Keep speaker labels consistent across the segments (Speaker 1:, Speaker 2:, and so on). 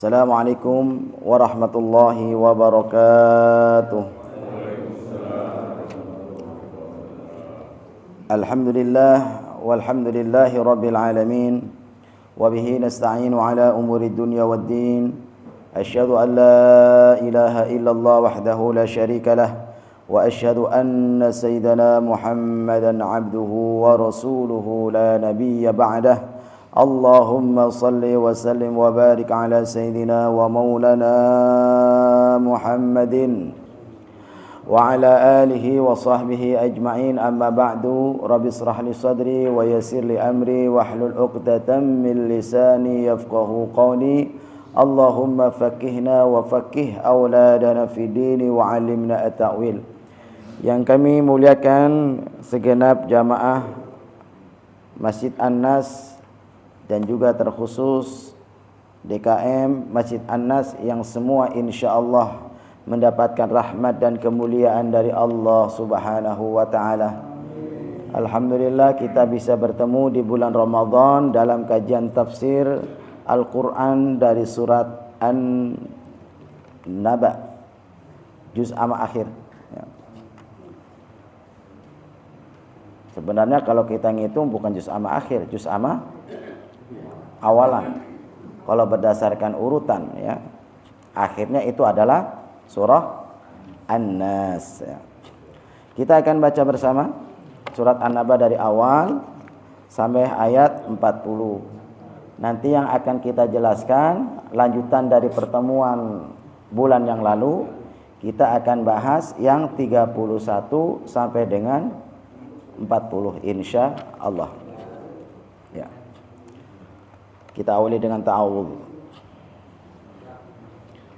Speaker 1: Assalamualaikum warahmatullahi wabarakatuh. Alhamdulillah walhamdulillahi rabbil alamin wa bihi nasta'inu ala umuri dunya waddin. Asyhadu an la ilaha illallah wahdahu la syarika lah wa asyhadu anna sayyidana Muhammadan abduhu wa rasuluhu la nabiyya ba'dah. Allahumma salli wa sallim wa barik ala sayyidina wa maulana Muhammadin wa ala alihi wa sahbihi ajma'in, amma ba'du. Rabbi israh li sadri wa yassir li amri wahlul 'uqdatam min lisani yafqahu qawli. Allahumma faqqihna wa faqqih auladana fi dini wa 'allimna at-ta'wil. Yang kami muliakan segenap jamaah Masjid An-Nas dan juga terkhusus DKM Masjid An-Nas yang semua insyaallah mendapatkan rahmat dan kemuliaan dari Allah Subhanahu wa taala. Alhamdulillah kita bisa bertemu di bulan Ramadan dalam kajian tafsir Al-Qur'an dari surat An-Naba juz amma akhir. Sebenarnya kalau kita ngitung bukan juz amma akhir, juz amma awalan. Kalau berdasarkan urutan ya, akhirnya itu adalah surah An-Nas ya. Kita akan baca bersama surat An-Naba dari awal sampai ayat 40. Nanti yang akan kita jelaskan lanjutan dari pertemuan bulan yang lalu. Kita akan bahas yang 31 sampai dengan 40 insya Allah ya. Kita awali dengan ta'awudz.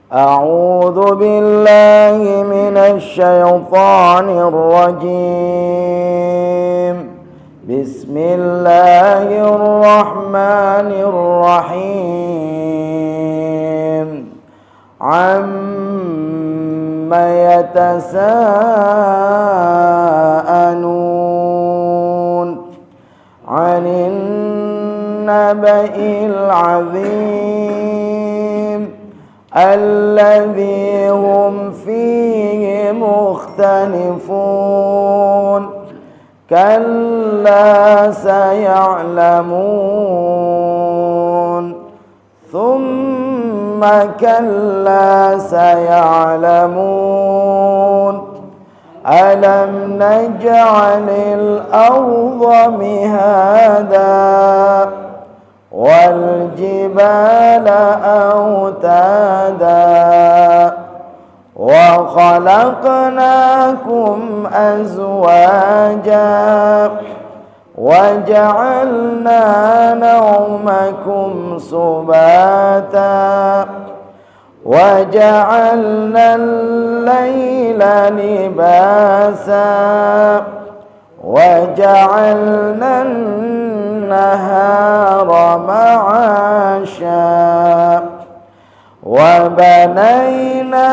Speaker 1: A'udzu billahi minasy syaithanir rajim. Bismillahirrahmanirrahim. Amma yatasaalun 'anil naba'il 'azim alladzi hum fihi mukhtalifun kalla saya'lamun thumma kalla saya'lamun alam naj'alil arda mihada wal jibala autada wa khalaqnakum azwaja wa ja'alna nawmakum subata wa ja'alna al-layla libasa wa ja'alna an-nahara ma'asha wa banayna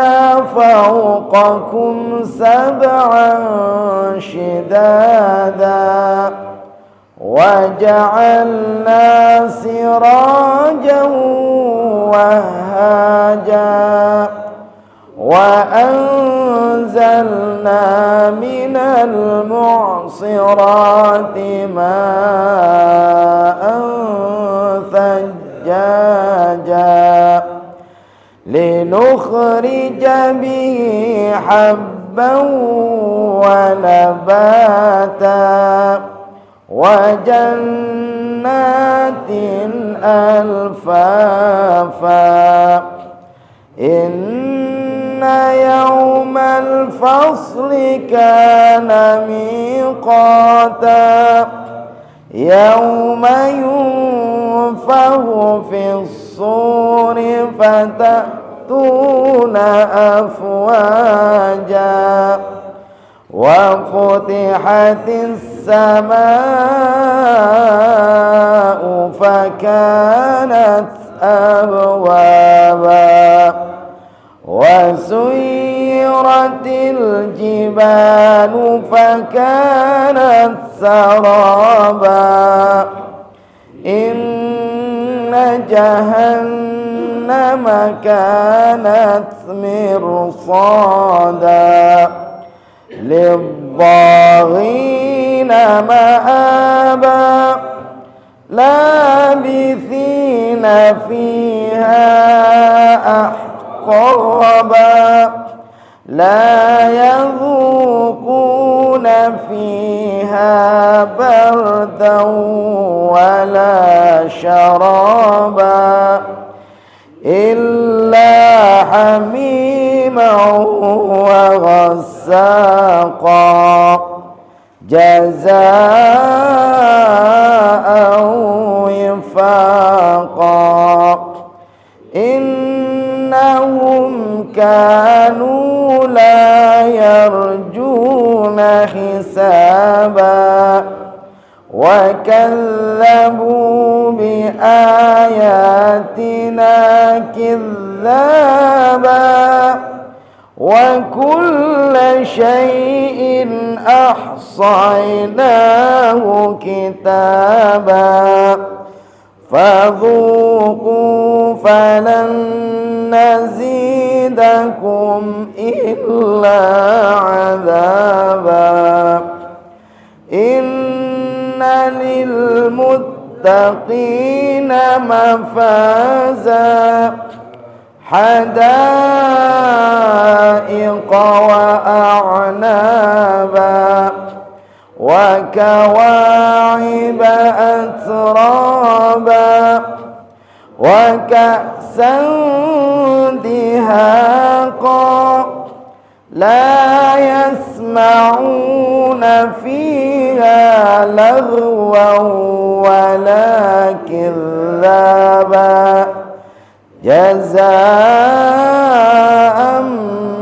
Speaker 1: fawqakum sab'an shidada wa ja'alna sirajan wahaja wa anzalna minal mu'sirati ma'an thajjaja linukhrija bihi habban wa nabata wa jannatin alfafa inna yawmal fasli kana miqata yawma yunfahu fis suri fatatuna afwaja wa futihatis samaa'u fakanat abwaba wa suyiratil jibalu fakanat saraba inna jahannam جهنم كانت مرصادا للطاغين مآبا لابثين فيها أحقابا لا يذوقون فيها بردا ولا شرابا إلا حميما وغساقا جزاء وفاقا إنهم كانوا لا يرجون حسابا وكذبوا بآياتنا كذابا وكل شيء أحصيناه كتابا فذوقوا فلن نزيدكم إلا عذابا إن للمتقين مفازا حدائق وأعنابا وكواعب أترابا وكأسا دهاقا لا يسمعون فيها لغوا ولا كذابا جزاء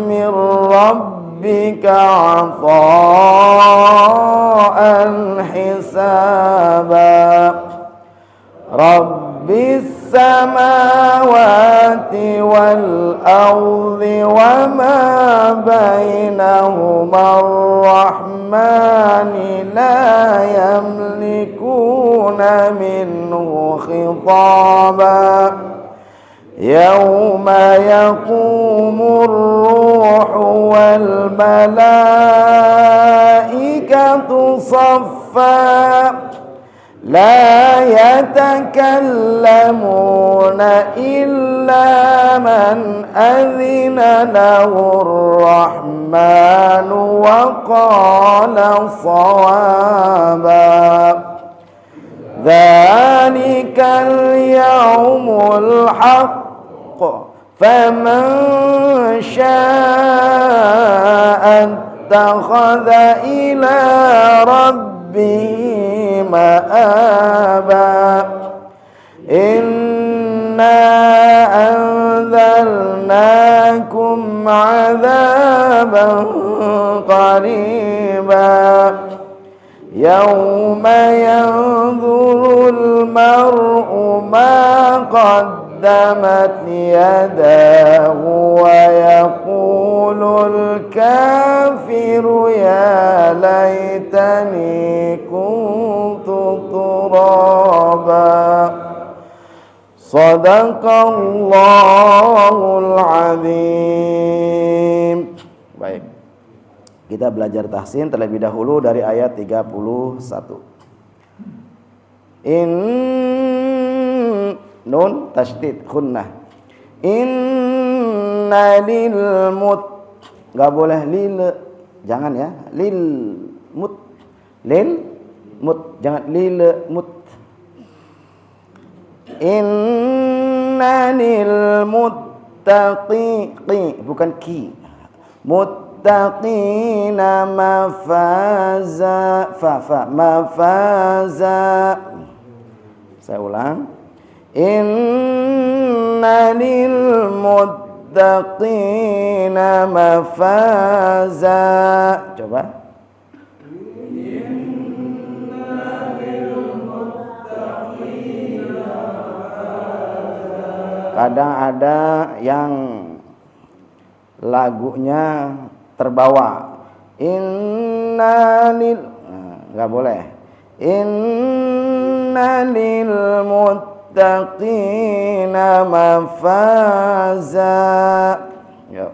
Speaker 1: من ربك عطاء حسابا رب السماوات والأرض وما بينهما الرحمن لا يملكون منه خطابا يوم يقوم الروح والملائكة صفا لا يتكلمون إلا من أذن له الرحمن وقال صوابا ذلك اليوم الحق فمن شاء اتخذ إلى ربه مآبا إنا أنذرناكم عذابا قريبا يوم ينظر المرء ما قدمت يداه ويقول الكافر يا ليتني كنت ترابا صدق الله العظيم. Baik, kita belajar tahsin terlebih dahulu dari ayat 31. Nun tasydid khunnah. Inna lil enggak boleh lil, jangan ya. Lil mut, jangan lil mut. Inna lil muttaqi, bukan ki. Muttaqina mafaza, mafaza. Saya ulang. Inna lil muttaqina mafaza. Coba. Kadang ada yang lagunya terbawa. Enggak boleh. Inna lil muttaqina mafaza. Ya.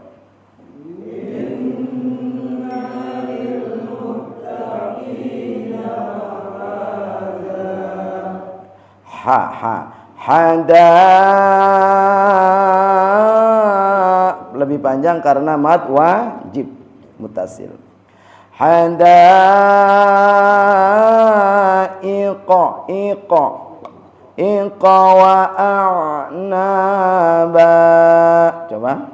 Speaker 1: Hada lebih panjang karena mad wajib mutasil. Hada iqa wa a'naba. Coba.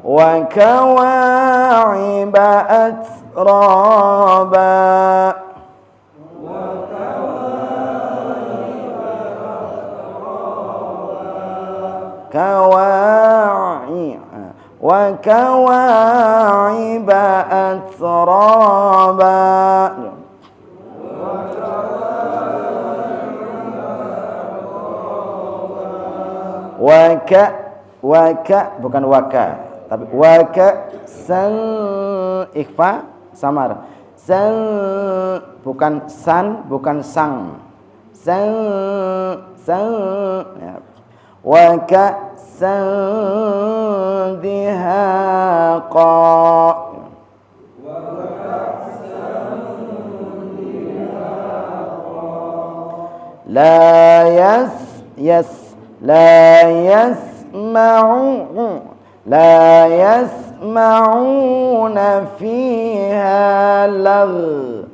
Speaker 1: Wa kawa'iba atraba. Wa kawa'iba atraba. Waka bukan waka, tapi waka san ikhfa samar. San bukan san, bukan sang. San ya. Waka san dihaqa. La yasma'una fiha lagh.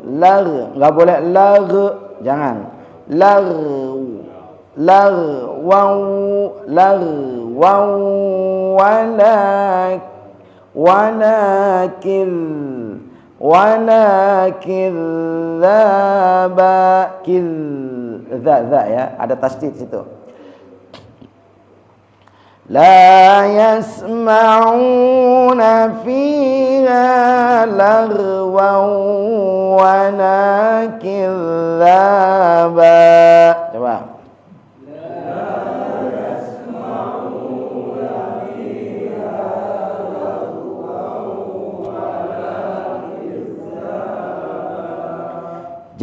Speaker 1: Enggak boleh lagh, jangan. Walakin dzaba ya, ada tasdid situ. La yasma'una fiha lagwan walakin dzaba. Coba.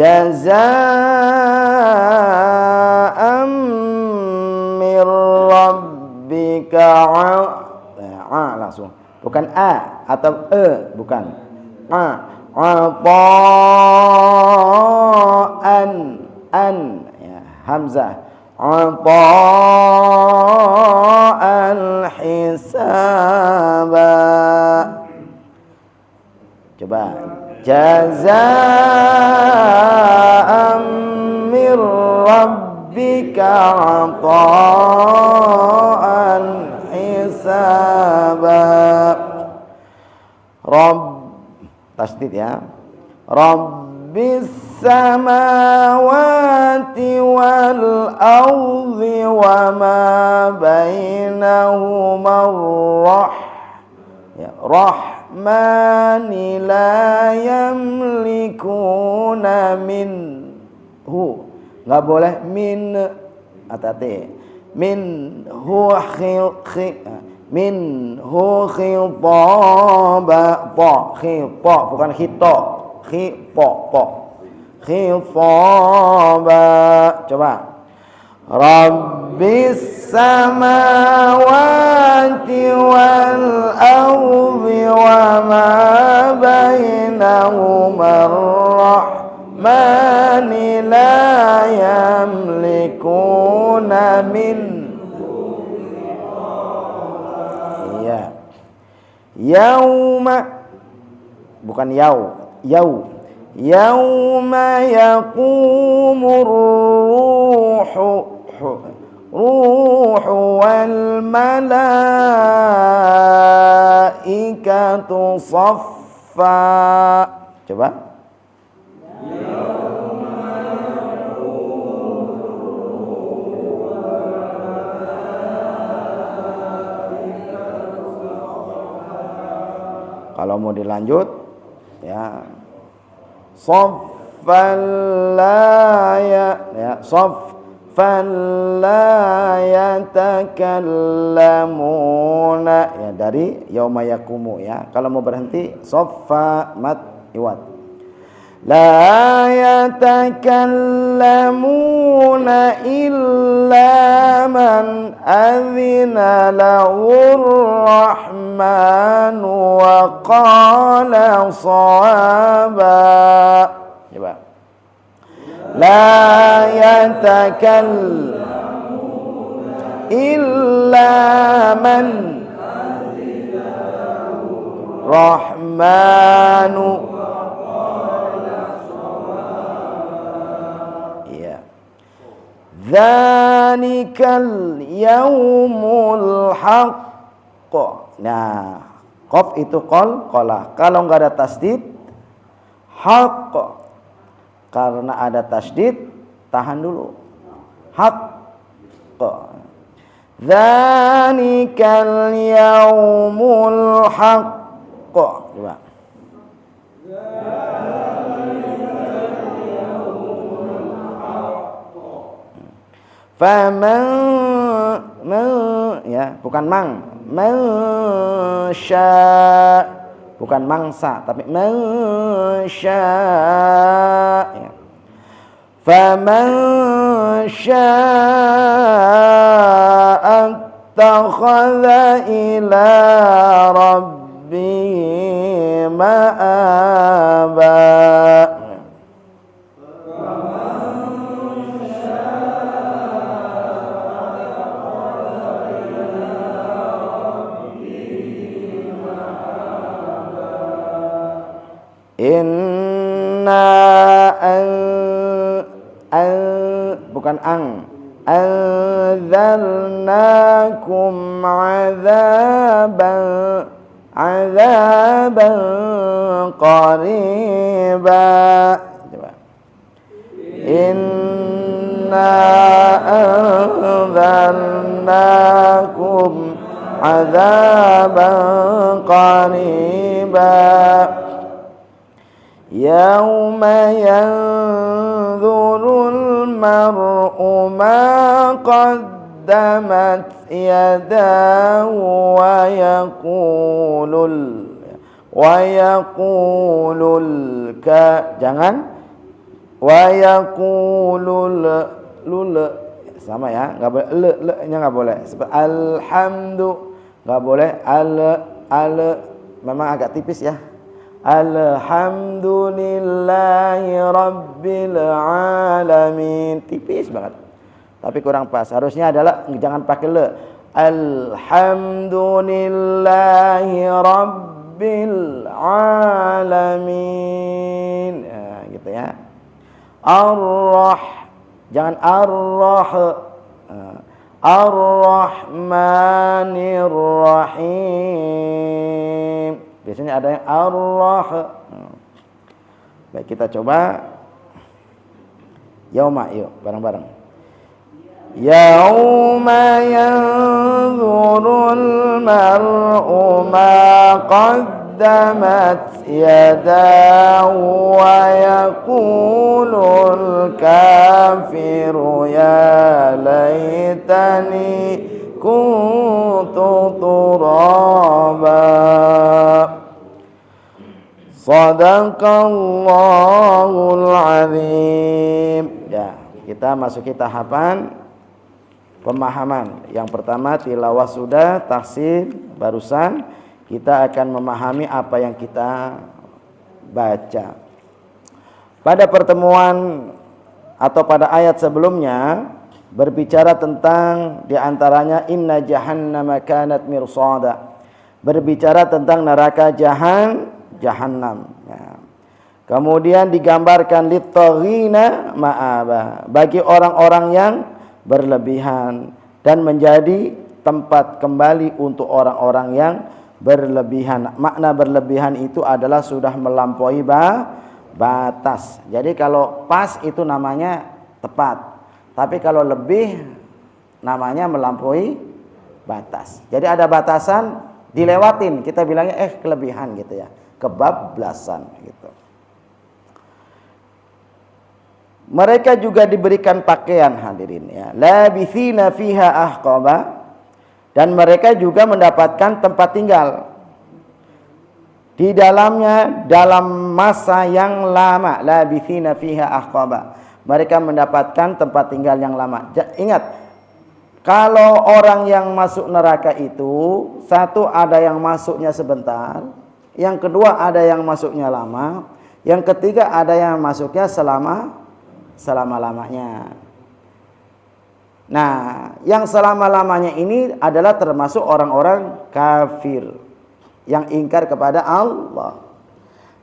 Speaker 1: Jazaa'an mir rabbika langsung, bukan a atau bukan an ya, hamzah ata'an hisaba. Coba. Jazaa'an mir rabbika ata'an hisaba. Tasdid ya. Rabbis samawati wal ardi wa ma bainahuma rahmani la yamlikuna minhu. Enggak boleh min hati-hati. Minhu khitaba bukan khito. Khitaba. Coba. Rabbis samawati wal ardi wa ma bainahuma rahmani la yamlikuna min. Iya. Yauma bukan yauma yaqumur ruhu wal malaikatu saffa. Coba. Kalau mau dilanjut ya, saffal la ya, falla yatakallamuna, ya dari yauma yakumu ya. Kalau mau berhenti soffa mat iwad. La yatakallamuna illa man adzina lahur rahmanu wa qala shawaba. Coba. La yatakallamuna illa man rahmanu. Dzalikal yaumul haqq. Nah, qaf itu qolah. Kalau enggak ada tasdid haqq. Karena ada tasdid tahan dulu. Haqq. Dzalikal yaumul haqq. Coba. Faman ya, bukan man sya, bukan mangsa tapi man sya ya. Faman syaa attakhadha ila rabbihi ma'aba. Bukan anzalnakum azaban qariba. Coba. Inna anzalnakum azaban qariba. Yauma yanzurul mar'u ma qaddamat yadahu wa yaqulul ka, jangan wa yaqulul lul sama ya, enggak boleh le nya enggak boleh. Seperti alhamdu enggak boleh, al memang agak tipis ya. Alhamdulillahi rabbil alamin, tipis banget tapi kurang pas. Harusnya adalah jangan pakai le. Alhamdulillahi rabbil alamin ya, gitu ya. Jangan ar-rahmanir rahim. Biasanya ada yang Baik, kita coba yauma, yuk bareng-bareng. Yauma yanzurul mar'u ma qaddamat yadahu wa yaqulul kafiru ya laitani kuntu turaba. Shadaqallahul azim. Ya, kita masuki tahapan pemahaman. Yang pertama tilawah sudah, tahsin barusan. Kita akan memahami apa yang kita baca. Pada pertemuan atau pada ayat sebelumnya berbicara tentang diantaranya inna jahannama kanat mirsada, berbicara tentang neraka Jahannam ya. Kemudian digambarkan littaghina ma'aba, bagi orang-orang yang berlebihan, dan menjadi tempat kembali untuk orang-orang yang berlebihan. Makna berlebihan itu adalah sudah melampaui batas. Jadi kalau pas itu namanya tepat, tapi kalau lebih namanya melampaui batas. Jadi ada batasan dilewatin, kita bilangnya kelebihan gitu ya, kebablasan gitu. mereka juga diberikan pakaian, hadirin ya. Labithina fiha ahqaba, dan mereka juga mendapatkan tempat tinggal di dalamnya dalam masa yang lama. Labithina fiha ahqaba, mereka mendapatkan tempat tinggal yang lama. Ingat, kalau orang yang masuk neraka itu, satu ada yang masuknya sebentar, yang kedua ada yang masuknya lama, yang ketiga ada yang masuknya selama-lamanya. Nah, yang selama-lamanya ini adalah termasuk orang-orang kafir yang ingkar kepada Allah.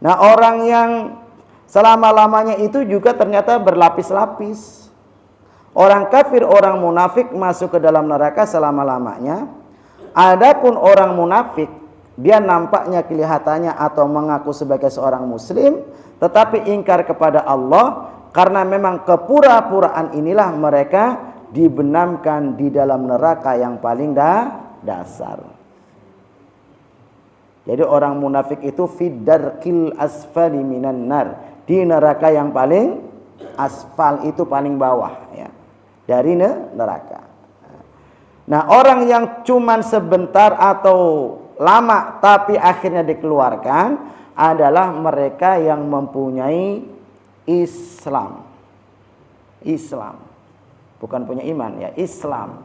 Speaker 1: Nah, orang yang selama-lamanya itu juga ternyata berlapis-lapis. Orang kafir, orang munafik masuk ke dalam neraka selama-lamanya. Adapun orang munafik, dia nampaknya kelihatannya atau mengaku sebagai seorang muslim, tetapi ingkar kepada Allah, karena memang kepura-puraan inilah mereka dibenamkan di dalam neraka yang paling dasar. Jadi orang munafik itu fiddarkil asfali minan nar, di neraka yang paling asfal, itu paling bawah ya, dari neraka. Nah, orang yang cuman sebentar atau lama tapi akhirnya dikeluarkan adalah mereka yang mempunyai Islam, bukan punya iman ya, Islam.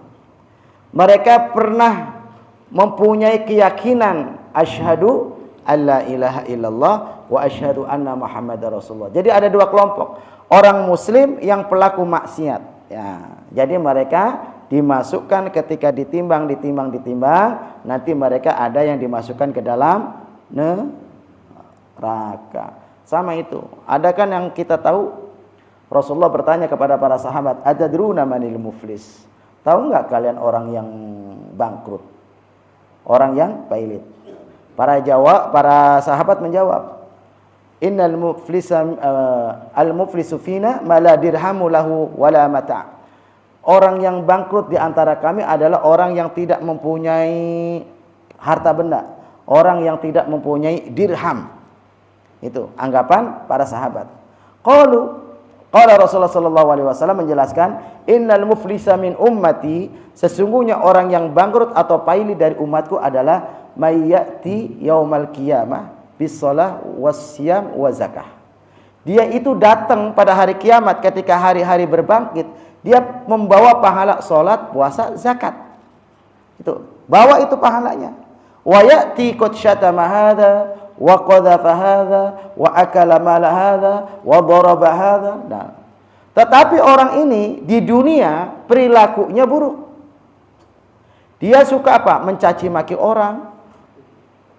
Speaker 1: Mereka pernah mempunyai keyakinan asyhadu alla ilaha illallah wa asyhadu anna muhammadar rasulullah. Jadi ada dua kelompok, orang muslim yang pelaku maksiat ya. Jadi mereka dimasukkan ketika ditimbang, nanti mereka ada yang dimasukkan ke dalam neraka. Sama itu. Ada kan yang kita tahu, Rasulullah bertanya kepada para sahabat, atadruna manil muflis? Tahu nggak kalian orang yang bangkrut? Orang yang pailit? Para sahabat menjawab, innal muflisa al-muflisu fina ma la dirhamu lahu wala mata'. Orang yang bangkrut di antara kami adalah orang yang tidak mempunyai harta benda, orang yang tidak mempunyai dirham. Itu anggapan para sahabat. Qala Rasulullah sallallahu alaihi wasallam menjelaskan, innal muflisa min ummati, sesungguhnya orang yang bangkrut atau pailit dari umatku adalah mayyati yaumal qiyamah bisalah wasyam wa zakah. Dia itu datang pada hari kiamat, ketika hari-hari berbangkit, dia membawa pahala salat, puasa, zakat. Itu, bawa itu pahalanya. Wa ya'ti qad syatama hadza wa qadhafa hadza wa akala mala hadza wa daraba hadza. Nah, tetapi orang ini di dunia perilakunya buruk. Dia suka apa? Mencaci maki orang,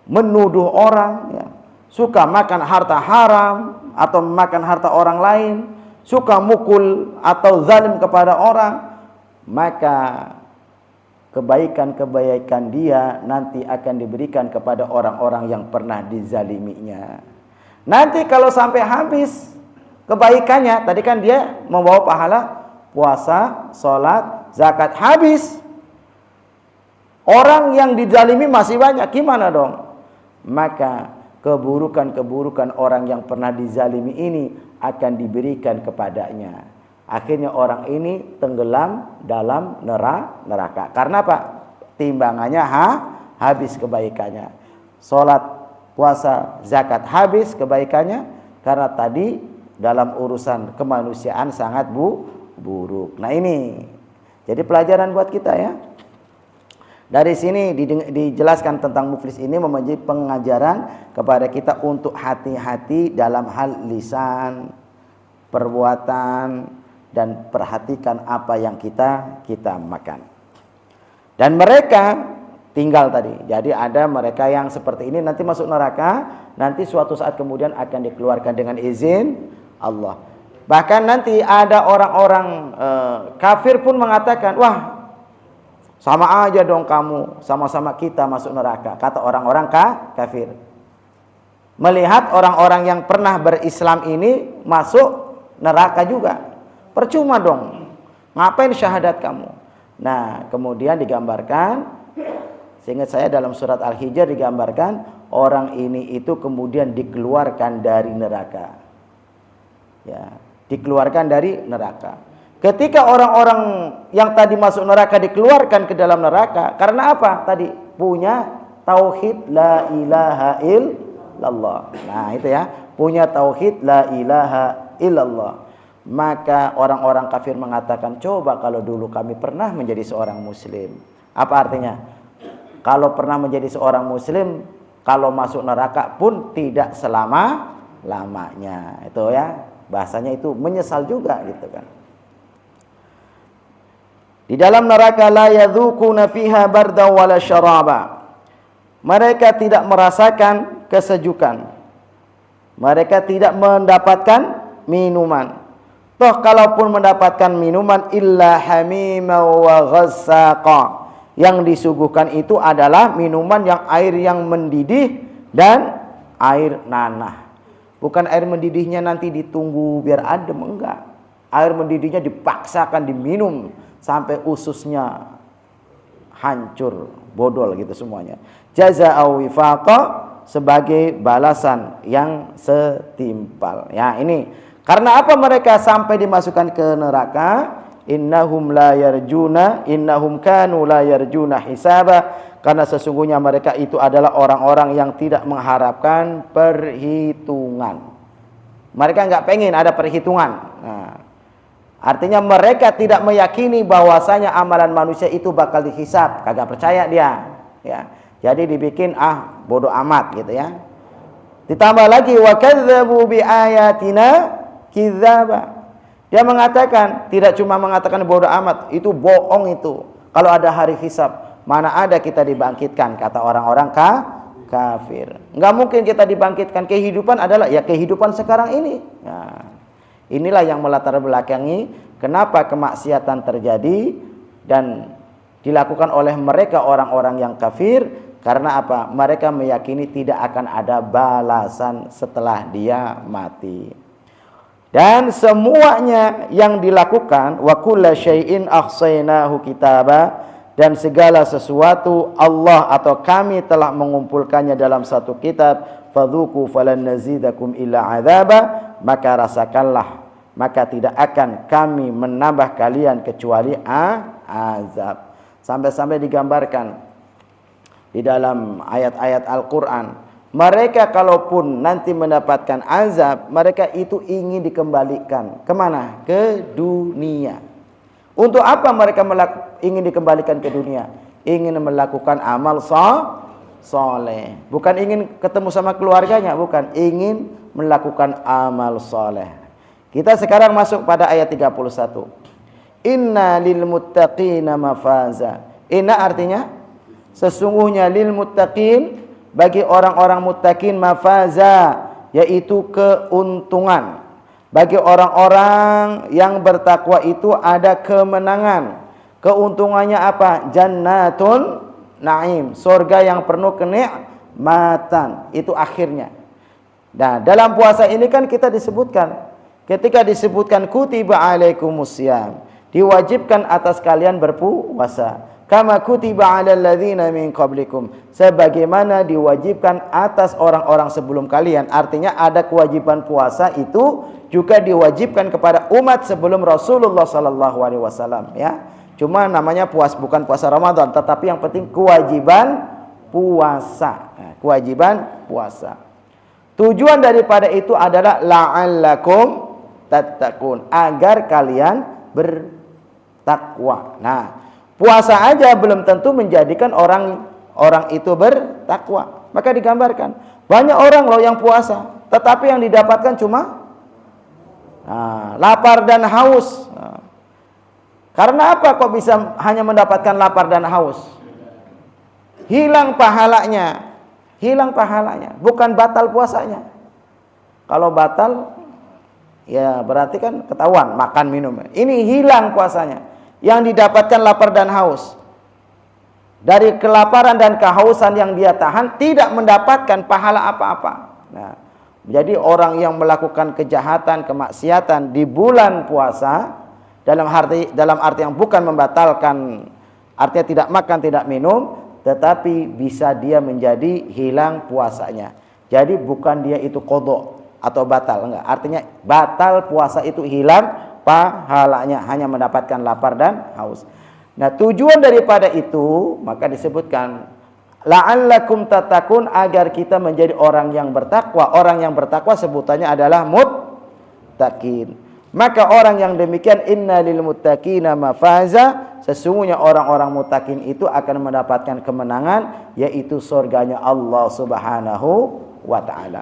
Speaker 1: menuduh orang ya. Suka makan harta haram atau makan harta orang lain, suka mukul atau zalim kepada orang, maka kebaikan-kebaikan dia nanti akan diberikan kepada orang-orang yang pernah dizaliminya. Nanti kalau sampai habis kebaikannya, tadi kan dia membawa pahala puasa, sholat, zakat, habis. Orang yang dizalimi masih banyak, gimana dong? Maka keburukan-keburukan orang yang pernah dizalimi ini akan diberikan kepadanya. Akhirnya orang ini tenggelam dalam neraka. Karena apa? Timbangannya habis kebaikannya. Salat, puasa, zakat habis kebaikannya, karena tadi dalam urusan kemanusiaan sangat buruk. Nah ini jadi pelajaran buat kita ya. Dari sini dijelaskan tentang muflis ini menjadi pengajaran kepada kita untuk hati-hati dalam hal lisan, perbuatan, dan perhatikan apa yang kita makan. Dan mereka tinggal tadi. Jadi ada mereka yang seperti ini nanti masuk neraka, nanti suatu saat kemudian akan dikeluarkan dengan izin Allah. Bahkan nanti ada orang-orang kafir pun mengatakan, wah, sama aja dong kamu, sama-sama kita masuk neraka, kata orang-orang kafir. Melihat orang-orang yang pernah berislam ini masuk neraka juga, percuma dong, ngapain syahadat kamu? Nah, kemudian digambarkan, seingat saya dalam surat Al-Hijr digambarkan, orang ini itu kemudian dikeluarkan dari neraka. Ya, dikeluarkan dari neraka. Ketika orang-orang yang tadi masuk neraka dikeluarkan ke dalam neraka, karena apa? Tadi punya tauhid la ilaha illallah. Nah, itu ya, punya tauhid la ilaha illallah. Maka orang-orang kafir mengatakan, coba kalau dulu kami pernah menjadi seorang muslim. Apa artinya? Kalau pernah menjadi seorang muslim, kalau masuk neraka pun tidak selama-lamanya. Itu ya, bahasanya itu menyesal juga gitu kan. Di dalam neraka la yadzuquna fiha barda wala syaraba. Mereka tidak merasakan kesejukan. Mereka tidak mendapatkan minuman. Toh kalaupun mendapatkan minuman illa hamima wa ghassaqa. Yang disuguhkan itu adalah minuman yang air yang mendidih dan air nanah. Bukan air mendidihnya nanti ditunggu biar adem, enggak. Air mendidihnya dipaksakan diminum sampai ususnya hancur, bodol gitu semuanya. Jazaa'u wifaqa, sebagai balasan yang setimpal. Ya, ini karena apa mereka sampai dimasukkan ke neraka? Innahum kanu la yarjuna hisaba, karena sesungguhnya mereka itu adalah orang-orang yang tidak mengharapkan perhitungan. Mereka enggak pengen ada perhitungan. Nah, artinya mereka tidak meyakini bahwasanya amalan manusia itu bakal dihisab, kagak percaya dia. Ya, jadi dibikin bodoh amat gitu ya. Ditambah lagi wa kadzdzabu bi ayatina kidzaba. Dia mengatakan, tidak cuma mengatakan bodoh amat, itu bohong itu. Kalau ada hari hisab, mana ada kita dibangkitkan, kata orang-orang kafir. Enggak mungkin kita dibangkitkan. Kehidupan adalah ya kehidupan sekarang ini. Nah, inilah yang melatar belakangi kenapa kemaksiatan terjadi dan dilakukan oleh mereka orang-orang yang kafir. Karena apa? Mereka meyakini tidak akan ada balasan setelah dia mati. Dan semuanya yang dilakukan, wa kulla syai'in ahsainahu kitaba, dan segala sesuatu Allah atau kami telah mengumpulkannya dalam satu kitab. Fadzuqu falan nazidakum illa adzaba, maka rasakanlah, maka tidak akan kami menambah kalian kecuali azab. Sampai-sampai digambarkan di dalam ayat-ayat Al-Qur'an, mereka kalaupun nanti mendapatkan azab, mereka itu ingin dikembalikan kemana? Ke dunia. Untuk apa mereka ingin dikembalikan ke dunia? Ingin melakukan amal soleh. Bukan ingin ketemu sama keluarganya, bukan. Ingin melakukan amal soleh. Kita sekarang masuk pada ayat 31. Inna lil muttaqina mafaza. Inna artinya sesungguhnya lil muttaqin, bagi orang-orang muttaqin, mafaza, yaitu keuntungan. Bagi orang-orang yang bertakwa itu ada kemenangan. Keuntungannya apa? Jannatun na'im, surga yang penuh kenikmatan. Itu akhirnya. Nah, dalam puasa ini kan kita disebutkan, ketika disebutkan kutiba alaikumusiyam, diwajibkan atas kalian berpuasa. Kama kutiba 'alal ladzina min qablikum, sebagaimana diwajibkan atas orang-orang sebelum kalian. Artinya ada kewajiban puasa itu juga diwajibkan kepada umat sebelum Rasulullah sallallahu alaihi wasallam ya. Cuma namanya bukan puasa Ramadan, tetapi yang penting kewajiban puasa. Nah, kewajiban puasa. Tujuan daripada itu adalah la'allakum tattaqun, agar kalian bertakwa. Nah, puasa aja belum tentu menjadikan orang itu bertakwa. Maka digambarkan, banyak orang loh yang puasa, tetapi yang didapatkan cuma lapar dan haus. Karena apa kok bisa hanya mendapatkan lapar dan haus? Hilang pahalanya. Bukan batal puasanya. Kalau batal, ya berarti kan ketahuan makan minum. Ini hilang puasanya. Yang didapatkan lapar dan haus. Dari kelaparan dan kehausan yang dia tahan, tidak mendapatkan pahala apa-apa. Nah, jadi orang yang melakukan kejahatan, kemaksiatan di bulan puasa, dalam arti yang bukan membatalkan, artinya tidak makan, tidak minum, tetapi bisa dia menjadi hilang puasanya. Jadi bukan dia itu qadha, atau batal, enggak. Artinya batal puasa itu, hilang pahalanya, hanya mendapatkan lapar dan haus. Nah, tujuan daripada itu maka disebutkan la'allakum tattaqun, agar kita menjadi orang yang bertakwa. Orang yang bertakwa sebutannya adalah muttaqin. Maka orang yang demikian, innalil muttaqina mafaza, sesungguhnya orang-orang muttaqin itu akan mendapatkan kemenangan, yaitu surganya Allah Subhanahu wa taala.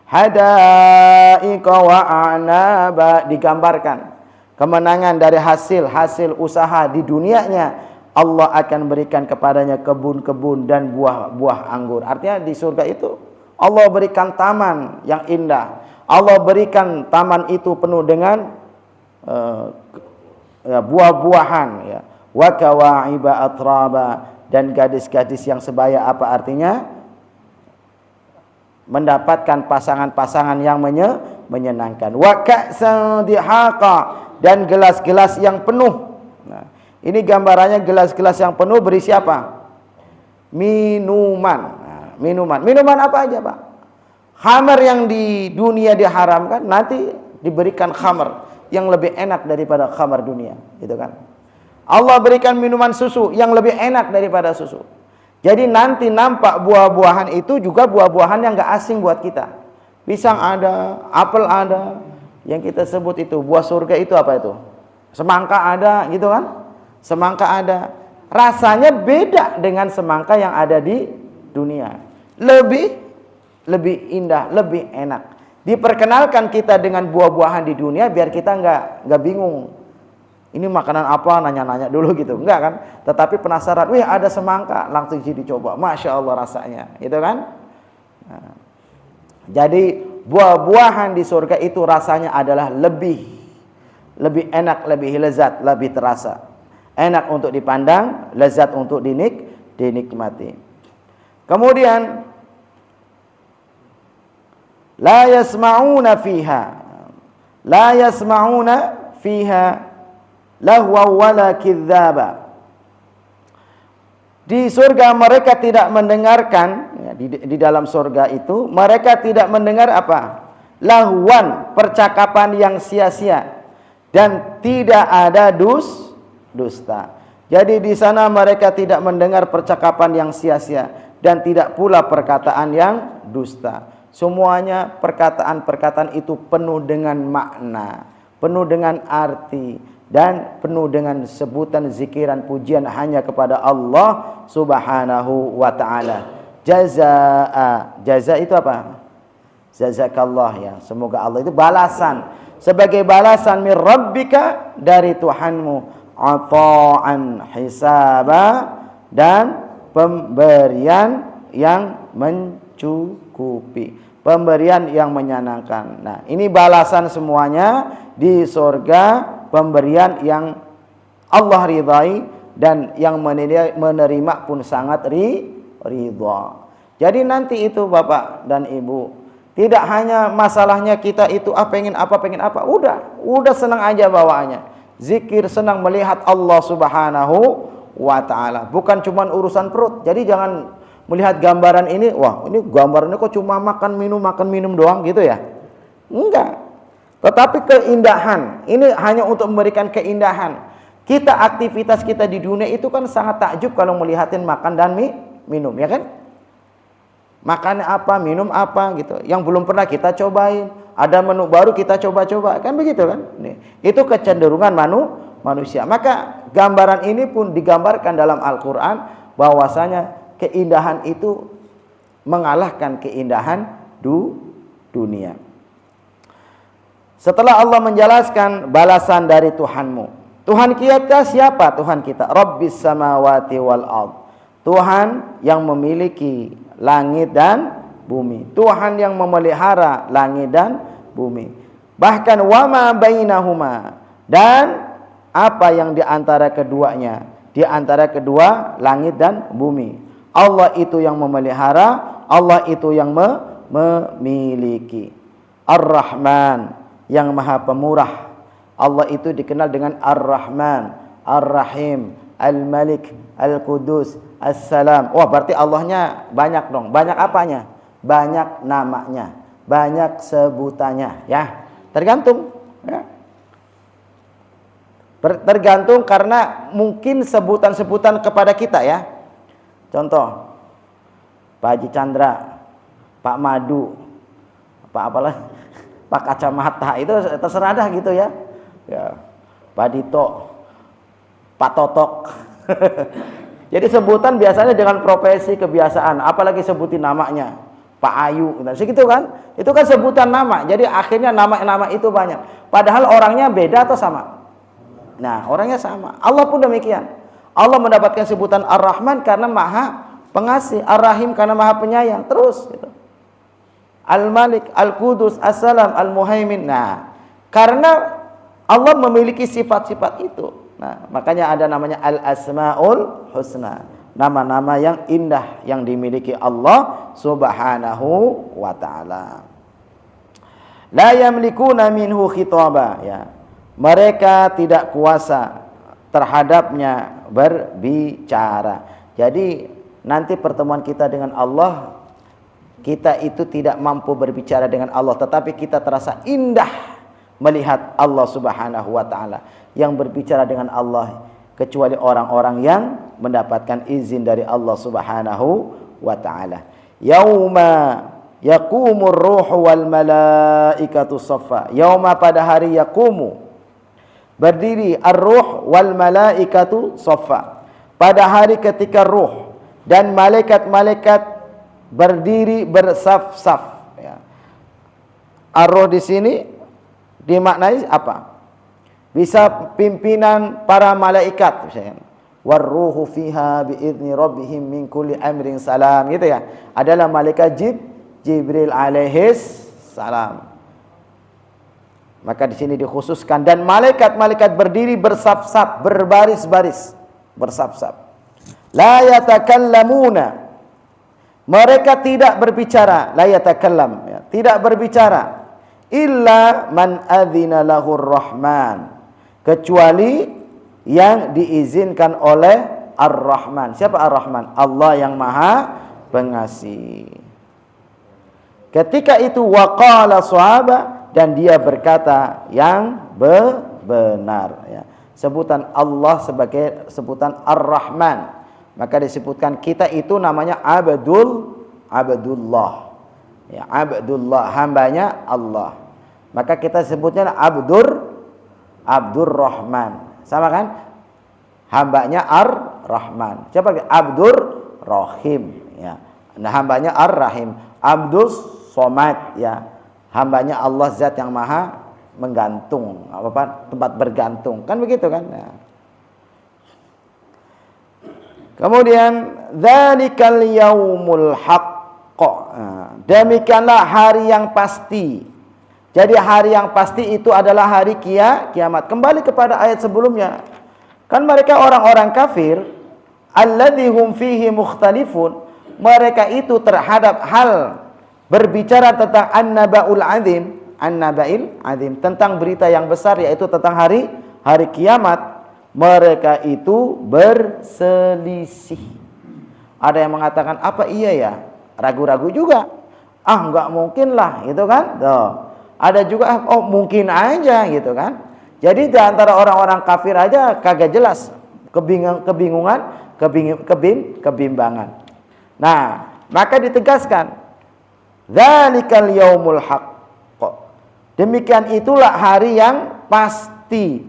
Speaker 1: Hadaiqa wa a'naba, digambarkan kemenangan dari hasil usaha di dunianya. Allah akan berikan kepadanya kebun-kebun dan buah-buah anggur. Artinya di surga itu Allah berikan taman yang indah. Allah berikan taman itu penuh dengan buah-buahan, ya. Wa kawa'iba atraba, dan gadis-gadis yang sebaya. Apa artinya? Mendapatkan pasangan-pasangan yang menyenangkan. Wa ka'san dihaqa, dan gelas-gelas yang penuh. Nah, ini gambarannya gelas-gelas yang penuh berisi apa? Minuman. Nah, minuman apa aja, Pak? Khamar yang di dunia diharamkan, nanti diberikan khamar yang lebih enak daripada khamar dunia, gitu kan? Allah berikan minuman susu yang lebih enak daripada susu. Jadi nanti nampak buah-buahan itu juga buah-buahan yang gak asing buat kita. Pisang ada, apel ada, yang kita sebut itu buah surga itu apa itu? Semangka ada, gitu kan? Semangka ada. Rasanya beda dengan semangka yang ada di dunia. Lebih indah, lebih enak. Diperkenalkan kita dengan buah-buahan di dunia biar kita nggak bingung. Ini makanan apa? Nanya-nanya dulu gitu, enggak kan? Tetapi penasaran, wih ada semangka, langsung dicoba. Masya Allah rasanya, gitu kan? Nah, jadi buah-buahan di surga itu rasanya adalah lebih enak, lebih lezat, lebih terasa. Enak untuk dipandang, lezat untuk dinikmati. Kemudian la yasma'una fiha lahwa wala kidzaba. Di surga mereka tidak mendengarkan, ya, di dalam surga itu mereka tidak mendengar apa? Lahwan, percakapan yang sia-sia, dan tidak ada dusta. Jadi di sana mereka tidak mendengar percakapan yang sia-sia dan tidak pula perkataan yang dusta. Semuanya perkataan-perkataan itu penuh dengan makna, penuh dengan arti, dan penuh dengan sebutan zikiran pujian hanya kepada Allah Subhanahu wa taala. Jaza itu apa? Jazakallah, ya. Semoga Allah itu balasan, sebagai balasan min rabbika, dari Tuhanmu, ata'an hisaba, dan pemberian yang mencukupi, pemberian yang menyenangkan. Nah, ini balasan semuanya di surga, pemberian yang Allah ridhai dan yang menerima pun sangat ridha. Jadi nanti itu Bapak dan Ibu, tidak hanya masalahnya kita itu pengen apa, udah senang aja bawaannya. Zikir, senang melihat Allah Subhanahu wa taala. Bukan cuma urusan perut. Jadi jangan melihat gambaran ini, wah ini gambarannya kok cuma makan minum doang gitu ya. Enggak. Tetapi keindahan, ini hanya untuk memberikan keindahan. Kita, aktivitas kita di dunia itu kan sangat takjub kalau melihatin makan dan minum, ya kan? Makan apa, minum apa gitu. Yang belum pernah kita cobain. Ada menu baru kita coba-coba, kan begitu kan? Nih, itu kecenderungan manusia. Maka gambaran ini pun digambarkan dalam Al-Quran, bahwasanya keindahan itu mengalahkan keindahan dunia. Setelah Allah menjelaskan balasan dari Tuhanmu, Tuhan kita siapa? Tuhan kita Rabbis samawati wal ard, Tuhan yang memiliki langit dan bumi, Tuhan yang memelihara langit dan bumi, bahkan wama bainahuma, dan apa yang di antara keduanya, di antara kedua langit dan bumi. Allah itu yang memelihara, Allah itu yang memiliki. Ar-Rahman, yang maha pemurah. Allah itu dikenal dengan Ar-Rahman, Ar-Rahim, Al-Malik, Al-Qudus, As-Salam. Wah, berarti Allahnya banyak dong. Banyak apanya? Banyak namanya, banyak sebutannya, ya. Tergantung, ya. Tergantung karena mungkin sebutan-sebutan kepada kita, ya. Contoh, Pak Haji Chandra, Pak Madu, Pak apalah, Pak Kacamata, itu terserah dah gitu, ya. Ya. Pak Dito, Pak Totok. Jadi sebutan biasanya dengan profesi, kebiasaan, apalagi sebutin namanya, Pak Ayu, segitu kan? Itu kan sebutan nama. Jadi akhirnya nama-nama itu banyak. Padahal orangnya beda atau sama? Nah, orangnya sama. Allah pun demikian. Allah mendapatkan sebutan Ar-Rahman karena Maha Pengasih, Ar-Rahim karena Maha Penyayang. Terus gitu. Al-Malik, Al-Qudus, As-Salam, Al-Muhaimin. Nah, karena Allah memiliki sifat-sifat itu. Nah, makanya ada namanya Al-Asmaul Husna. Nama-nama yang indah yang dimiliki Allah Subhanahu wa ta'ala. La yamlikuna minhu khitaba, ya. Mereka tidak kuasa terhadapnya berbicara. Jadi nanti pertemuan kita dengan Allah, kita itu tidak mampu berbicara dengan Allah, tetapi kita terasa indah melihat Allah Subhanahu wa ta'ala. Yang berbicara dengan Allah kecuali orang-orang yang mendapatkan izin dari Allah Subhanahu wa ta'ala. Yauma yaqumur ruhu wal malaikatu saffa. Yauma, pada hari yaqumu, berdiri ar-ruh wal malaikatu saffa. Pada hari ketika ruh dan malaikat-malaikat berdiri bersaf-saf, ya. Ar-ruh di sini dimaknai apa? Bisa pimpinan para malaikat, misalnya. War-ruhu fiha bi'izni rabbihim min kulli amrin salam, gitu ya. Adalah malaikat Jibril alaihis salam. Maka di sini dikhususkan, dan malaikat-malaikat berdiri bersaf-saf, berbaris-baris, bersaf-saf. La yatakallamuna, mereka tidak berbicara. La yatakallam, ya, tidak berbicara. Illa man adzina lahur rahman, kecuali yang diizinkan oleh Ar-Rahman. Siapa Ar-Rahman? Allah yang Maha Pengasih. Ketika itu waqala sahaba, dan dia berkata yang benar, ya. Sebutan Allah sebagai sebutan Ar-Rahman, maka disebutkan kita itu namanya Abdullah, ya, Abdullah, hambanya Allah. Maka kita sebutnya Abdur Rahman, sama kan? Hambanya Ar-Rahman. Siapa? Abdur Rahim, ya. Nah, hambanya Ar-Rahim. Abdus Somad, ya. Hambanya Allah zat yang maha menggantung, tempat bergantung, kan begitu kan? Nah. Kemudian dzalikal yaumul haqq, demikianlah hari yang pasti. Jadi hari yang pasti itu adalah hari kiamat. Kembali kepada ayat sebelumnya, kan mereka orang-orang kafir, alladzi hum fihi mukhtalifun, mereka itu terhadap hal berbicara tentang an-naba'ul azim, tentang berita yang besar, yaitu tentang hari kiamat, mereka itu berselisih. Ada yang mengatakan, apa iya ya? Ragu-ragu juga. Enggak mungkin lah, gitu kan? Tuh. Ada juga, oh mungkin aja, gitu kan? Jadi di antara orang-orang kafir aja kagak jelas, kebimbangan. Nah, maka ditegaskan, dzalikal yaumul haqq, demikian itulah hari yang pasti.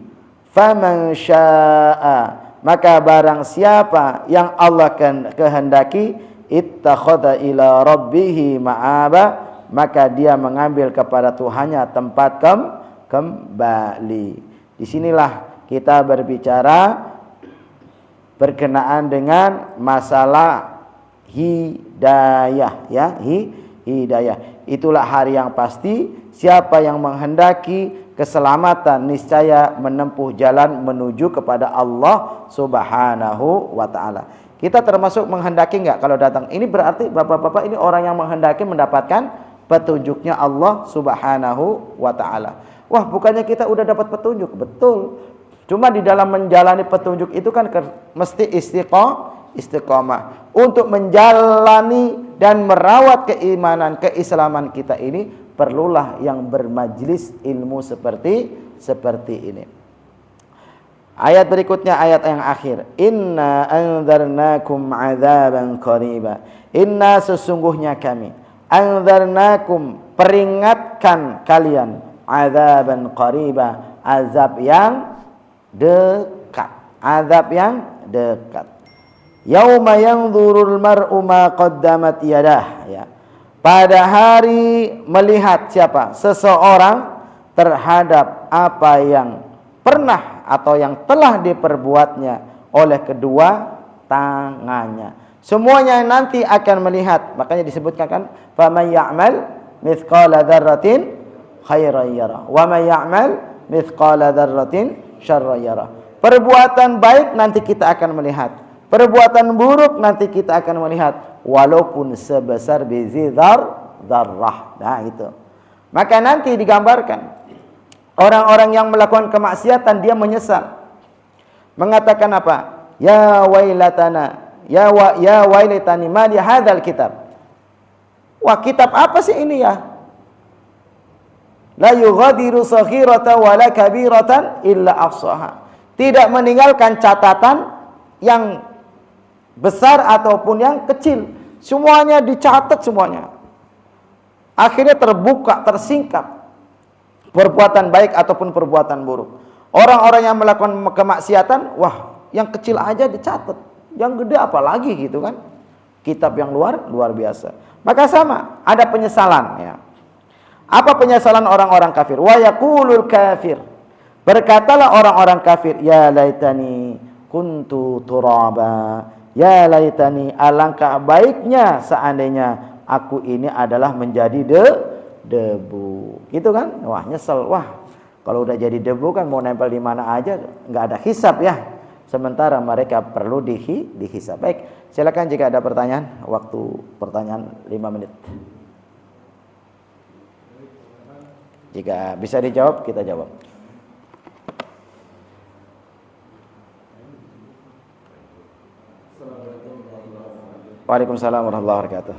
Speaker 1: Faman syaa'a, maka barang siapa yang Allah kehendaki, ittakhadha ila rabbih ma'aba, maka dia mengambil kepada Tuhannya tempat kembali. Disinilah kita berbicara berkenaan dengan masalah hidayah, ya, hidayah. Itulah hari yang pasti. Siapa yang menghendaki keselamatan, niscaya menempuh jalan menuju kepada Allah Subhanahu wa ta'ala. Kita termasuk menghendaki enggak kalau datang? Ini berarti bapak-bapak ini orang yang menghendaki mendapatkan petunjuknya Allah Subhanahu wa ta'ala. Wah, bukannya kita udah dapat petunjuk? Betul. Cuma di dalam menjalani petunjuk itu kan mesti istiqomah. Untuk menjalani dan merawat keimanan, keislaman kita ini perlulah yang bermajlis ilmu seperti ini. Ayat berikutnya, ayat yang akhir. Inna anzarnakum adzaban qariba. Inna, sesungguhnya kami, anzarnakum, peringatkan kalian, adzaban qariba, azab yang dekat. Azab yang dekat. Yauma yanzurul mar'u ma qaddamat yadah, ya. Pada hari melihat siapa? Seseorang terhadap apa yang pernah atau yang telah diperbuatnya oleh kedua tangannya. Semuanya nanti akan melihat. Makanya disebutkan kan, faman ya'mal mithqala dzarratin khairan yara wa man ya'mal mithqala dzarratin syarran yara. Perbuatan baik nanti kita akan melihat, perbuatan buruk nanti kita akan melihat, walaupun sebesar biji dzarrah. Nah, itu. Maka nanti digambarkan orang-orang yang melakukan kemaksiatan, dia menyesal. Mengatakan apa? Ya wailatana, ya wailatani ma li hadzal kitab. Wah, kitab apa sih ini ya? La yughadiru saghiratan wa la kabiratan illa ahsaha. Tidak meninggalkan catatan yang besar ataupun yang kecil. Semuanya dicatat semuanya. Akhirnya terbuka, tersingkap perbuatan baik ataupun perbuatan buruk. Orang-orang yang melakukan kemaksiatan, wah, yang kecil aja dicatat, yang gede apalagi gitu kan. Kitab yang luar biasa. Maka sama, ada penyesalan, ya. Apa penyesalan orang-orang kafir? Wa yaqulul kafir. Berkatalah orang-orang kafir, ya laitani kuntu turaba. Ya laitani, alangkah baiknya seandainya aku ini adalah menjadi debu. Gitu kan? Wah, nyesel. Wah, kalau udah jadi debu kan mau nempel di mana aja, nggak ada hisab ya. Sementara mereka perlu dihisab. Baik, silakan jika ada pertanyaan. Waktu pertanyaan 5 menit. Jika bisa dijawab, kita jawab. Waalaikumsalam warahmatullahi wabarakatuh.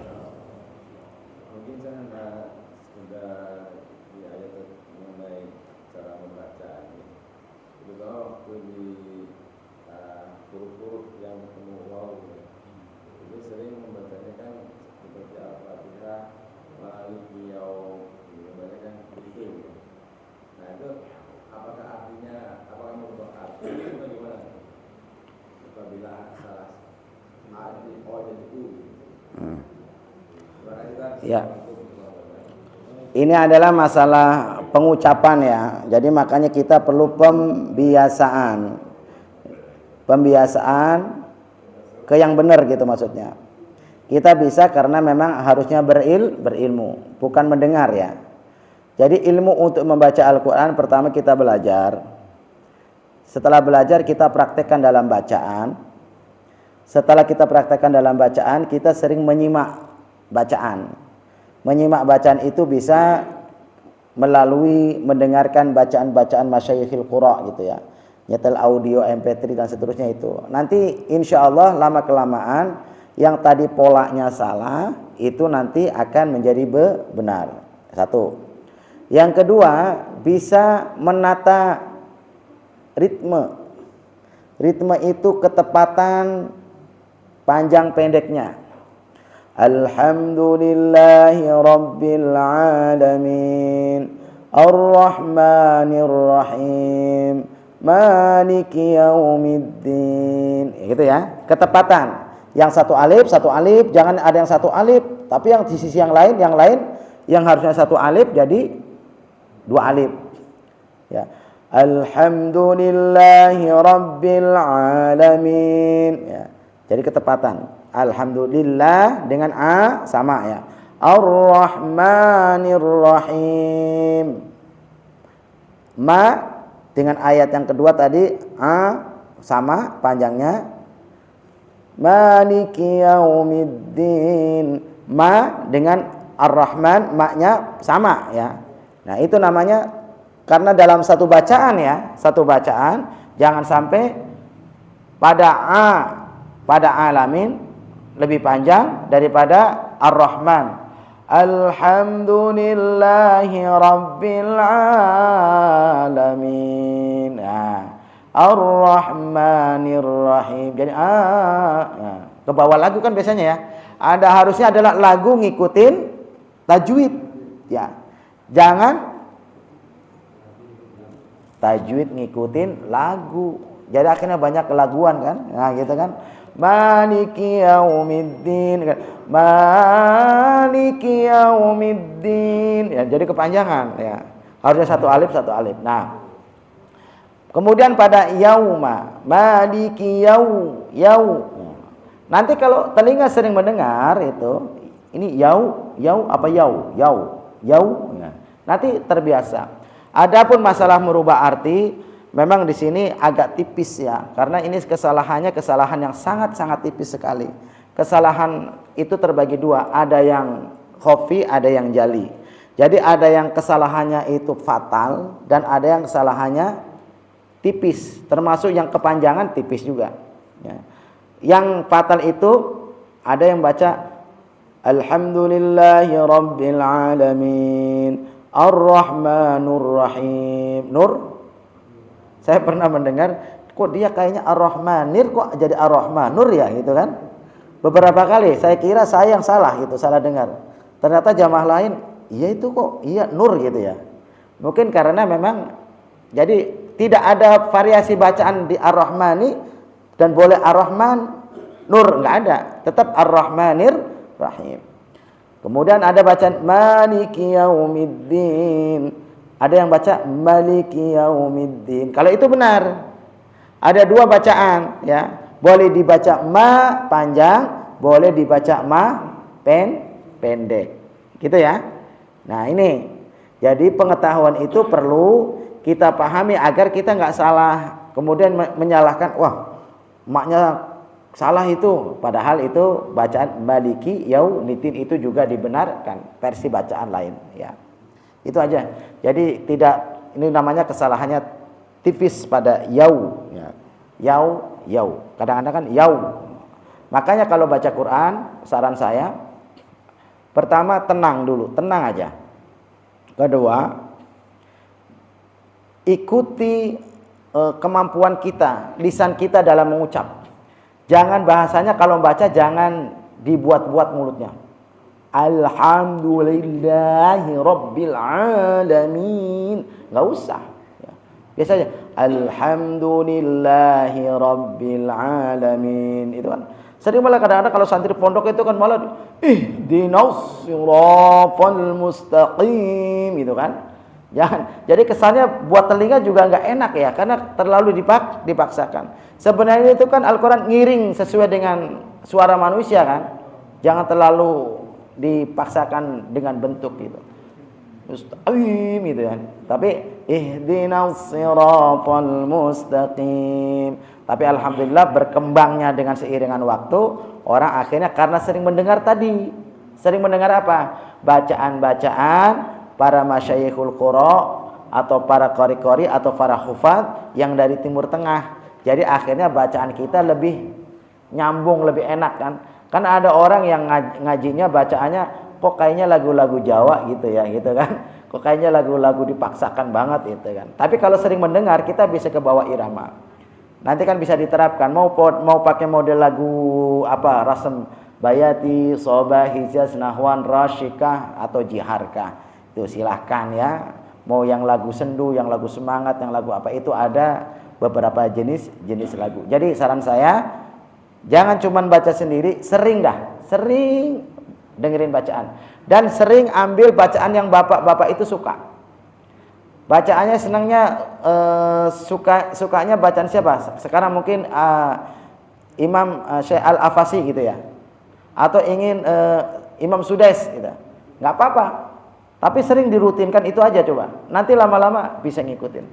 Speaker 1: Ya. Ini adalah masalah pengucapan ya. Jadi makanya kita perlu pembiasaan ke yang benar gitu maksudnya. Kita bisa karena memang harusnya berilmu, bukan mendengar ya. Jadi ilmu untuk membaca Al-Quran, pertama kita belajar. Setelah belajar kita praktekkan dalam bacaan. Setelah kita praktekkan dalam bacaan, kita sering menyimak bacaan. Menyimak bacaan itu bisa melalui mendengarkan bacaan-bacaan masyayikhil qura gitu ya. Nyetel audio MP3 dan seterusnya itu. Nanti insya Allah lama-kelamaan yang tadi polanya salah itu nanti akan menjadi benar. Satu. Yang kedua, bisa menata ritme. Ritme itu ketepatan panjang pendeknya. Alhamdulillahi Rabbil Alamin Ar-Rahmanir Rahim Maliki Yaumiddin. Gitu ya, ketepatan. Yang satu alif, jangan ada yang satu alif, tapi yang di sisi yang lain yang harusnya satu alif jadi dua alif. Ya. Alhamdulillahi Rabbil Alamin. Ya. Jadi ketepatan. Alhamdulillah dengan A sama ya. Ar-Rahmanir Rahim. Ma dengan ayat yang kedua tadi A sama panjangnya. Maliki Yaumiddin. Ma dengan Ar-Rahman ma-nya sama ya. Nah, itu namanya karena dalam satu bacaan ya, jangan sampai pada alamin lebih panjang daripada Ar-Rahman. Alhamdulillahi Rabbil Alamin. Ar-Rahmanir Rahim. Jadi ke bawah lagu kan biasanya ya. Ada harusnya adalah lagu ngikutin tajwid. Ya. Jangan tajwid ngikutin lagu. Jadi akhirnya banyak kelaguan kan. Nah, gitu kan. Maliki yaumiddin. Maliki yaumiddin. Ya, jadi kepanjangan ya. Harusnya satu alif. Nah, kemudian pada yauma, maliki yau. Nanti kalau telinga sering mendengar itu, ini yau apa yau. Ya. Nanti terbiasa. Adapun masalah merubah arti, memang di sini agak tipis ya, karena ini kesalahan yang sangat tipis sekali. Kesalahan itu terbagi dua, ada yang khafi, ada yang jali. Jadi ada yang kesalahannya itu fatal dan ada yang kesalahannya tipis, termasuk yang kepanjangan tipis juga. Ya. Yang fatal itu ada yang baca Alhamdulillahi Rabbil Alamin Ar-Rahmanur Rahim. Nur, saya pernah mendengar, kok dia kayaknya Ar-Rahmanir, kok jadi Ar-Rahmanur ya, gitu kan. Beberapa kali saya kira saya yang salah gitu, salah dengar. Ternyata jamaah lain, iya itu kok, iya Nur gitu ya. Mungkin karena memang, jadi tidak ada variasi bacaan di Ar-Rahmani dan boleh Ar-Rahman, Nur, enggak ada. Tetap Ar-Rahmanir Rahim. Kemudian ada bacaan Maliki Yaumiddin. Ada yang baca Maliki Yaumiddin. Kalau itu benar. Ada dua bacaan ya. Boleh dibaca ma panjang, boleh dibaca ma pendek. Gitu ya. Nah, ini. Jadi pengetahuan itu perlu kita pahami agar kita enggak salah. Kemudian menyalahkan, wah, maknya salah itu, padahal itu bacaan Maliki Yaumiddin itu juga dibenarkan versi bacaan lain ya. Itu aja. Jadi tidak, ini namanya kesalahannya tipis pada yau ya. Yau. Kadang-kadang kan yau. Makanya kalau baca Quran, saran saya pertama tenang dulu, tenang aja. Kedua, ikuti kemampuan kita, lisan kita dalam mengucap. Jangan bahasanya kalau membaca jangan dibuat-buat mulutnya. Alhamdulillahi Rabbil Alamin. Nggak usah. Ya. Biasanya Alhamdulillahi Rabbil Alamin. Itu kan. Sering malah kadang-kadang kalau santri pondok itu kan malah ihdinas siratal mustaqim. Gitu kan. Jangan. Jadi kesannya buat telinga juga nggak enak ya, karena terlalu dipaksakan. Sebenarnya itu kan Al-Quran ngiring sesuai dengan suara manusia kan. Jangan terlalu dipaksakan dengan bentuk gitu. Mustaqim gitu kan. Tapi ihdinas siratal mustaqim. Tapi alhamdulillah berkembangnya dengan seiringan waktu, orang akhirnya karena sering mendengar tadi. Sering mendengar apa? Bacaan-bacaan para masyayikhul qura atau para qori-qori atau para hufaz yang dari Timur Tengah. Jadi akhirnya bacaan kita lebih nyambung, lebih enak kan. Kan ada orang yang ngajinya bacaannya kok kayaknya lagu-lagu Jawa gitu ya, gitu kan. Kok kayaknya lagu-lagu dipaksakan banget gitu kan. Tapi kalau sering mendengar kita bisa ke bawah irama. Nanti kan bisa diterapkan. Mau pakai model lagu apa? Rasem Bayati, Sobah, Hijaz, Nahwan, Rasyikah atau Jiharkah. Itu silahkan ya. Mau yang lagu sendu, yang lagu semangat, yang lagu apa, itu ada beberapa jenis lagu. Jadi saran saya jangan cuma baca sendiri, sering dengerin bacaan dan sering ambil bacaan yang bapak-bapak itu suka. Bacaannya senangnya sukanya bacaan siapa? Sekarang mungkin Imam Syekh Al-Afasi gitu ya. Atau ingin Imam Sudais gitu. Enggak apa-apa. Tapi sering dirutinkan itu aja coba. Nanti lama-lama bisa ngikutin.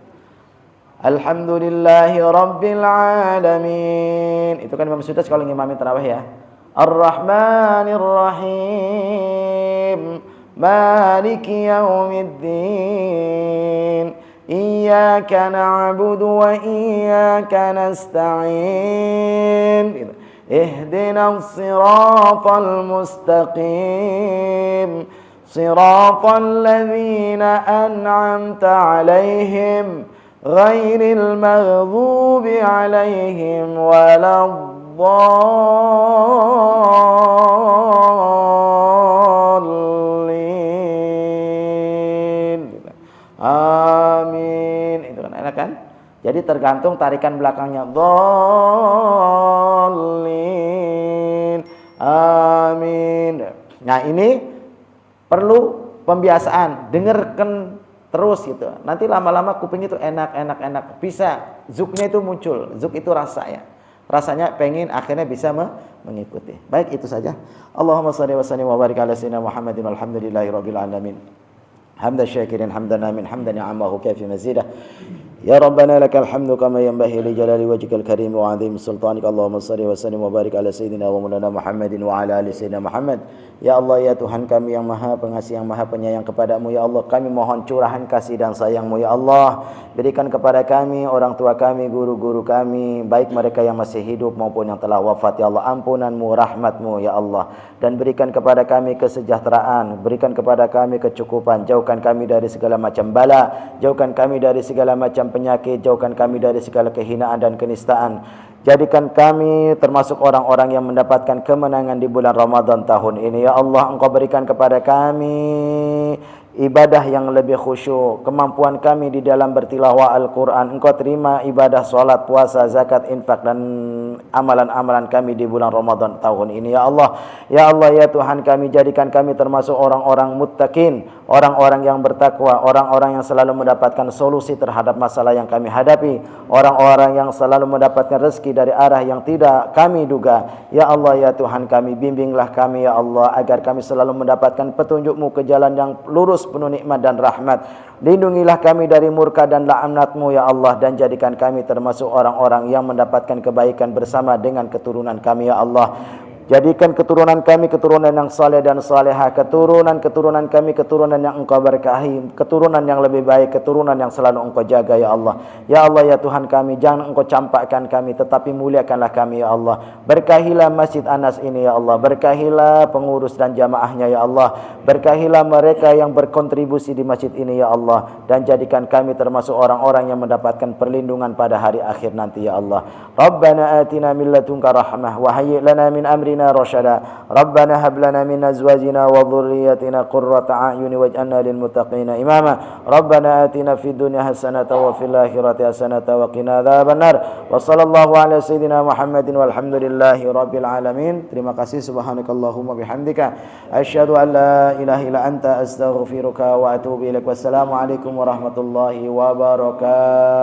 Speaker 1: Alhamdulillahi Rabbil Alamin. Itu kan Imam Sudais kalau ngimamin tarawih ya. Ar-Rahmanir Rahim. Maliki Yaumiddin. Iyyaka na'budu wa iyyaka nasta'in. Ihdinas siratal mustaqim. Siratal ladzina an'amta 'alaihim ghairil maghdubi 'alaihim waladdallin. Amin. Itu kan enak kan? Jadi tergantung tarikan belakangnya. Dhallin. Amin. Nah, ini perlu pembiasaan. Dengarkan terus gitu. Nanti lama-lama kuping itu enak. Bisa zuknya itu muncul. Zuk itu rasa ya. Rasanya pengen, akhirnya bisa mengikuti. Baik, itu saja. Allahumma shalli wa sallim wa barik ala sayyidina Muhammadin walhamdulillahirabbil alamin. Hamdan syakirin hamdan amin hamdan ni'amahu kafi mazidah. Ya Rabbana lakal hamdu kama yanbaghi li jalali wajhikal karim wa 'azimi sultanika. Allahumma shalli wa sallim wa barik ala sayyidina wa maulana Muhammadin wa ala ali sayyidina Muhammad. Ya Allah, ya Tuhan kami yang Maha Pengasih, yang Maha Penyayang, kepadamu ya Allah kami mohon curahan kasih dan sayang-Mu ya Allah. Berikan kepada kami, orang tua kami, guru-guru kami, baik mereka yang masih hidup maupun yang telah wafat ya Allah, ampunan-Mu, rahmat-Mu ya Allah. Dan berikan kepada kami kesejahteraan, berikan kepada kami kecukupan, jauhkan kami dari segala macam bala, jauhkan kami dari segala macam penyakit, jauhkan kami dari segala kehinaan dan kenistaan. Jadikan kami termasuk orang-orang yang mendapatkan kemenangan di bulan Ramadan tahun ini. Ya Allah, Engkau berikan kepada kami ibadah yang lebih khusyuk, kemampuan kami di dalam bertilawah Al-Quran. Engkau terima ibadah solat, puasa, zakat, infak dan amalan-amalan kami di bulan Ramadan tahun ini. Ya Allah, ya Tuhan kami, jadikan kami termasuk orang-orang muttaqin, orang-orang yang bertakwa, orang-orang yang selalu mendapatkan solusi terhadap masalah yang kami hadapi, orang-orang yang selalu mendapatkan rezeki dari arah yang tidak kami duga. Ya Allah, ya Tuhan kami, bimbinglah kami ya Allah, agar kami selalu mendapatkan petunjuk-Mu ke jalan yang lurus penuh nikmat dan rahmat. Lindungilah kami dari murka dan laknat-Mu ya Allah, dan jadikan kami termasuk orang-orang yang mendapatkan kebaikan bersama dengan keturunan kami ya Allah. Jadikan keturunan kami keturunan yang saleh dan salehah, keturunan kami keturunan yang Engkau berkahi, keturunan yang lebih baik, keturunan yang selalu Engkau jaga ya Allah. Ya Allah, ya Tuhan kami, jangan Engkau campakkan kami, tetapi muliakanlah kami ya Allah. Berkahilah Masjid Anas ini ya Allah, berkahilah pengurus dan jamaahnya ya Allah, berkahilah mereka yang berkontribusi di masjid ini ya Allah, dan jadikan kami termasuk orang-orang yang mendapatkan perlindungan pada hari akhir nanti ya Allah. Rabbana atina min ladunka rahmah wa hayyi lana min amrina رشدا ربنا هب لنا من أزواجنا وذرياتنا قرة أعين واجعلنا للمتقين إماما ربنا آتنا في الدنيا حسنة وفي الآخرة حسنة وقنا عذاب النار وصلى الله على سيدنا محمد والحمد لله رب العالمين. Terima kasih. Subhanakallahumma bihamdika asyhadu an la ilaha illa anta astaghfiruka wa atubu ilaik. Wassalamu alaikum warahmatullahi wabarakatuh.